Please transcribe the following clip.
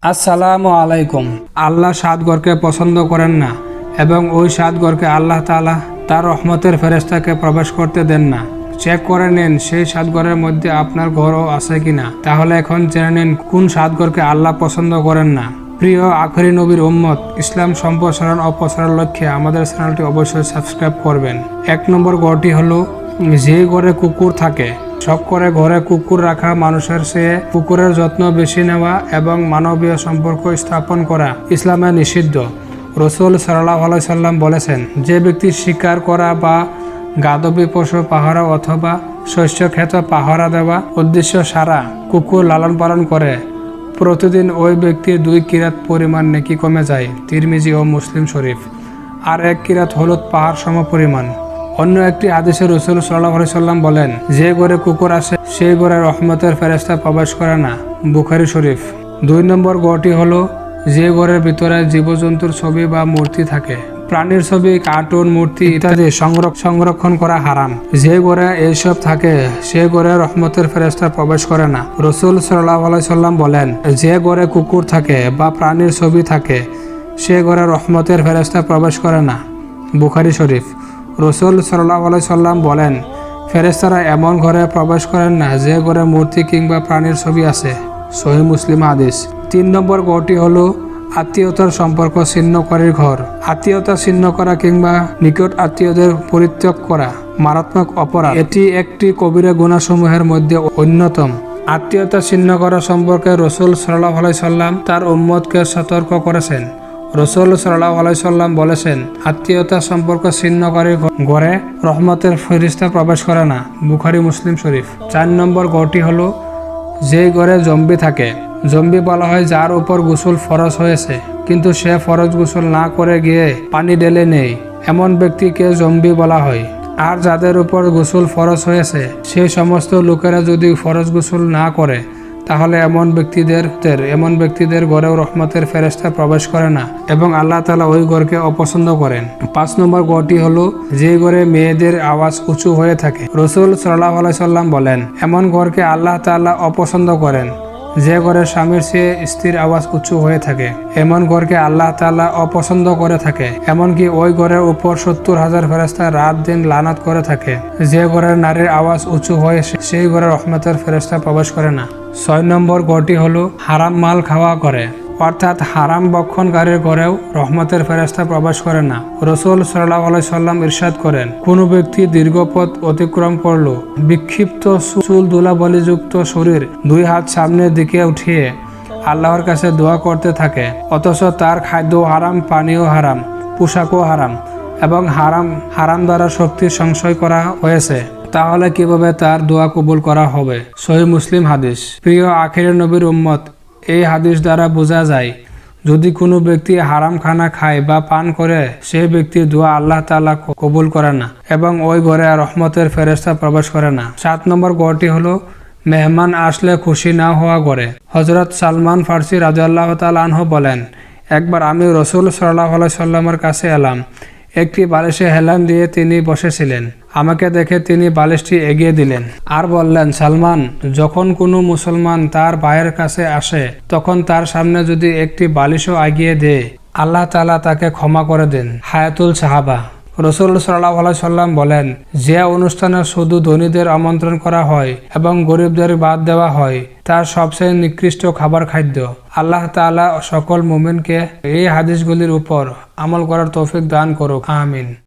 আসসালামু আলাইকুম। আল্লাহ সাত ঘরকে পছন্দ করেন না এবং ওই সাত ঘরকে আল্লাহ তাআলা তার রহমতের ফেরেশতাকে প্রবেশ করতে দেন না। চেক করে নিন সেই সাত ঘরের মধ্যে আপনার ঘরও আছে কিনা। তাহলে এখন জেনে নিন কোন সাত ঘরকে আল্লাহ পছন্দ করেন না। প্রিয় আখেরি নবীর উম্মত, ইসলাম সম্প্রসারণ ও প্রচারের লক্ষ্যে আমাদের চ্যানেলটি অবশ্যই সাবস্ক্রাইব করবেন। 1 নম্বর ঘরটি হলো যে ঘরে কুকুর থাকে। সব করে ঘরে কুকুর রাখা মানুষের চেয়ে কুকুরের যত্ন বেশি নেওয়া এবং মানবীয় সম্পর্ক স্থাপন করা ইসলামে নিষিদ্ধ। রাসূল সাল্লাল্লাহু আলাইহি সাল্লাম বলেছেন, যে ব্যক্তি শিকার করা বা গাদবী পশু পাহারা অথবা শস্য ক্ষেত পাহারা দেওয়া উদ্দেশ্য সারা কুকুর লালন পালন করে, প্রতিদিন ওই ব্যক্তির 2 কিরাত পরিমাণ নেকি কমে যায়। তিরমিজি ও মুসলিম শরীফ। আর 1 কিরাত হলুদ পাহাড় সম পরিমাণ। অন্য একটি হাদিসে রাসূল সাল্লাল্লাহু আলাইহি সাল্লাম বলেন, যে ঘরে কুকুর আসে সেই ঘরে রহমতের ফেরেশতা প্রবেশ করে না। বুখারী শরীফ। 2 নম্বর ঘরটি হলো যে ঘরের ভিতরে জীবজন্তুর ছবি বা মূর্তি থাকে। প্রাণীর ছবি, কার্টুন, মূর্তি ইত্যাদি সংরক্ষণ করা হারাম। যে ঘরে এইসব থাকে সে ঘরে রহমতের ফেরেশতা প্রবেশ করে না। রাসূল সাল্লাল্লাহু আলাইহি সাল্লাম বলেন, যে ঘরে কুকুর থাকে বা প্রাণীর ছবি থাকে সে ঘরে রহমতের ফেরেশতা প্রবেশ করে না। বুখারী শরীফ। রাসূল সাল্লাল্লাহু আলাইহি সাল্লাম বলেন, ফেরেশতারা এমন ঘরে প্রবেশ করেন না যে ঘরে মূর্তি কিংবা প্রাণীর ছবি আছে। সহিহ মুসলিম হাদিস। 3 নম্বর ঘরটি হলো আত্মীয়তার সম্পর্ক ছিন্নকারীর ঘর। আত্মীয়তা ছিন্ন করা কিংবা নিকট আত্মীয়দের পরিত্যাগ করা মারাত্মক অপরাধ। এটি একটি কবিরা গুনাহসমূহের মধ্যে অন্যতম। আত্মীয়তা ছিন্ন করা সম্পর্কে রাসূল সাল্লাল্লাহু আলাইহি সাল্লাম তার উম্মতকে সতর্ক করেছেন। রাসূল সাল্লাল্লাহু আলাইহি সাল্লাম বলেছেন, আত্মীয়তা সম্পর্ক ছিন্নকারীর ঘরে রহমতের ফেরেশতা প্রবেশ করে না। বুখারী মুসলিম শরীফ। 4 নম্বর ঘরটি হলো যে ঘরে জম্বি থাকে। জম্বি বলা হয় যার উপর গোসল ফরজ হয়েছে কিন্তু সে ফরজ গোসল না করে গিয়ে পানি ঢেলে নেই, এমন ব্যক্তিকে জম্বি বলা হয়। আর যাদের উপর গোসল ফরজ হয়েছে সেই সমস্ত লোকেরা যদি ফরজ গোসল না করে তাহলে এমন ব্যক্তিদের ঘরেও রহমতের ফেরেশতা প্রবেশ করে না এবং আল্লাহ তাআলা ওই ঘরকে অপছন্দ করেন। 5 নম্বর ঘরটি হলো যে ঘরে মেয়েদের আওয়াজ উঁচু হয়ে থাকে। রাসূল সাল্লাল্লাহু আলাইহি সাল্লাম বলেন, এমন ঘরকে আল্লাহ তাআলা অপছন্দ করেন যে ঘরে স্বামীর চেয়ে স্ত্রীর আওয়াজ উঁচু হয়ে থাকে। এমন ঘরকে আল্লাহ তাআলা অপছন্দ করে থাকে। এমনকি ওই ঘরের উপর 70,000 ফেরেশতা রাত দিন লানত করে থাকে। যে ঘরের নারীর আওয়াজ উঁচু হয়ে সেই ঘরে রহমতের ফেরেশতা প্রবেশ করে না। 6 নম্বর ঘরটি হলো হারাম মাল খাওয়া করে, অর্থাৎ হারাম ভক্ষণকারীর ঘরেও রহমতের ফেরেশতা প্রবেশ করে না। রাসূল সাল্লাল্লাহু আলাইহি সাল্লাম ইরশাদ করেন, কোন ব্যক্তি দীর্ঘ পথ অতিক্রম করলো, বিক্ষিপ্ত চুল ধুলাবালিযুক্ত শরীর 2 হাত সামনের দিকে উঠিয়ে আল্লাহর কাছে দোয়া করতে থাকে, অথচ তার খাদ্য হারাম, পানীয় হারাম, পোশাকও হারাম এবং হারাম দ্বারা শক্তি সংশয় করা হয়েছে, তাহলে কিভাবে তার দোয়া কবুল করা হবে? সহিহ মুসলিম হাদিস। প্রিয় আখিরের নবীর উম্মত, এই হাদিস দ্বারা বোঝা যায় যদি কোনো ব্যক্তি হারাম খানা খায় বা পান করে সেই ব্যক্তির দোয়া আল্লাহ তাআলা কবুল করে না এবং ওই ঘরে রহমতের ফেরেশতা প্রবেশ করে না। 7 নম্বর ঘরটি হলো মেহমান আসলে খুশি না হওয়া ঘরে। হযরত সালমান ফারসি রাদিয়াল্লাহু তাআলা আনহু বলেন, একবার আমি রাসূল সাল্লাল্লাহু আলাইহি সাল্লামের কাছে এলাম। একটি বালিশে হেলান দিয়ে তিনি বসেছিলেন। আমাকে দেখে তিনি বালিশটি এগিয়ে দিলেন আর বললেন, সালমান, যখন কোনো মুসলমান তার ভাইয়ের কাছে আসে তখন তার সামনে যদি একটি বালিশও এগিয়ে দেয় আল্লাহ তাআলা তাকে ক্ষমা করে দেন। হায়াতুল সাহাবা। রাসূল সাল্লাল্লাহু আলাইহি সাল্লাম বলেন, যে অনুষ্ঠানে শুধু ধনীদের আমন্ত্রণ করা হয় এবং গরিবদের বাদ দেওয়া হয় তার সবচেয়ে নিকৃষ্ট খাবার খাদ্য। আল্লাহ তাআলা সকল মুমিনকে এই হাদিসগুলির উপর আমল করার তৌফিক দান করুক। আমিন।